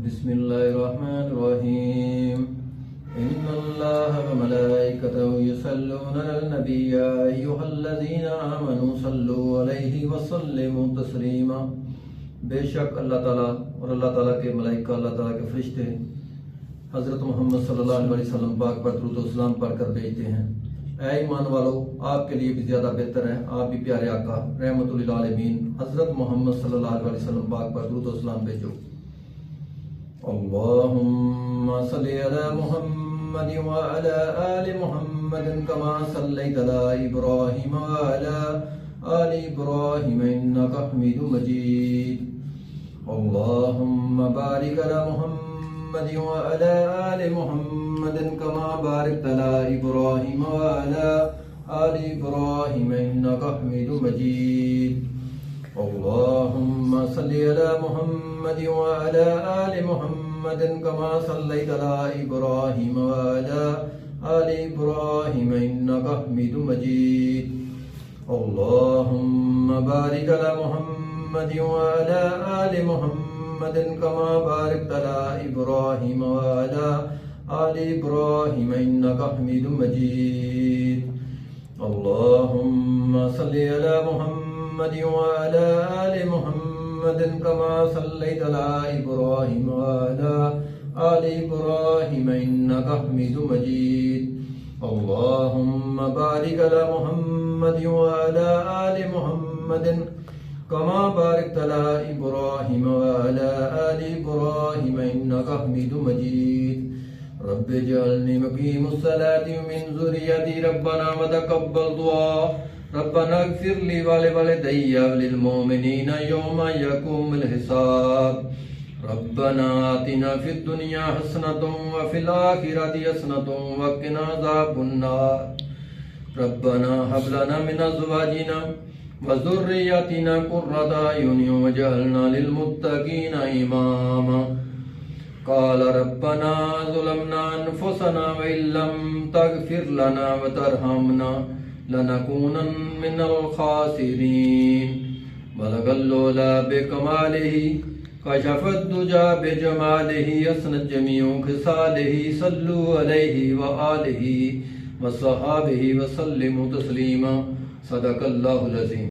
बिस्मिल्लाहिर्रहमानिर्रहीम। इन्नल्लाह व मलाइकतहु युसल्लूना अलन नबी या अय्युहल्लज़ीना आमनू सल्लू अलैहि व सल्लिमू तस्लीमा। बेशक अल्लाह ताला और अल्लाह ताला के मलाइका, अल्लाह ताला के फरिश्ते हज़रत मोहम्मद सल्लल्लाहु अलैहि वसल्लम पाक पर दुरूद व सलाम पढ़कर भेजते हैं। ऐ ईमान वालो, आपके लिए भी ज्यादा बेहतर है आप भी प्यारे आका रहमतुल लिल आलमीन हज़रत मोहम्मद सल्लल्लाहु अलैहि वसल्लम पाक पर दुरूद व सलाम भेजो। अल्लाहुम्मा सल्लि अला मुहम्मद व अला आलि मुहम्मद कमा सल्लैता अला इब्राहीम व अला आलि इब्राहीम इन्नका हमीदुम मजीद। अल्लाहुम्मा बारिक अला मुहम्मद व अला आलि मुहम्मद कमा बारकता अला इब्राहीम व अला आलि इब्राहीम इन्नका हमीदुम मजीद। अल्लाहुम्मा सल्लि अला मुहम्मद व अला आलि मुहम्मद कमा सल्लैता अला इब्राहीम व अला आलि इब्राहीम इन्नका हमीदुम मजीद। अल्लाहुम्मा बारिक अला मुहम्मद व अला आलि मुहम्मद कमा बारकता अला इब्राहीम व अला आलि इब्राहीम इन्नका हमीदुम मजीद। अल्लाहुम्मा सल्लि अला मुहम्मद व अला आलि मुहम्मद कमा सल्लैता अला इब्राहीम व अला आलि इब्राहीम इन्नका हमीदुम मजीद। अल्लाहुम्मा बारिक अला मुहम्मद व अला आलि मुहम्मद कमा बारकता अला इब्राहीम व अला आलि इब्राहीम इन्नका हमीदुम मजीद। रब्बि जअलनी मुक़ीमुस्सलाति व मिन ज़ुर्रिय्यती रब्बना व तक़ब्बल दुआ। रब्बना इग़फ़िर ली व लिवालिदैया व लिल मुमिनीना यौमा यक़ूमुल हिसाब। रब्बना आतिना फ़िद दुनिया हसनतन व फ़िल आखिरति हसनतन व क़िना अज़ाबन्नार। रब्बना हब लना मिन अज़वाजिना व ज़ुर्रिय्यतिना क़ुर्रता अयुनिन वजअलना लिल मुत्तक़ीना इमामा। क़ाल रब्बना ज़लमना अनफुसना व इल्लम तग़फ़िर लना व तरहमना लनकूनन्न मिनल ख़ासिरीन। बलगल उला बिकमालिही कशफ़द दुजा बिजमालिही असनत जमीउ ख़िसालिही सल्लु अलैहि व आलिहि व सहाबिही व सल्लिमु तस्लीमा। सदक़ल्लाहुल अज़ीम।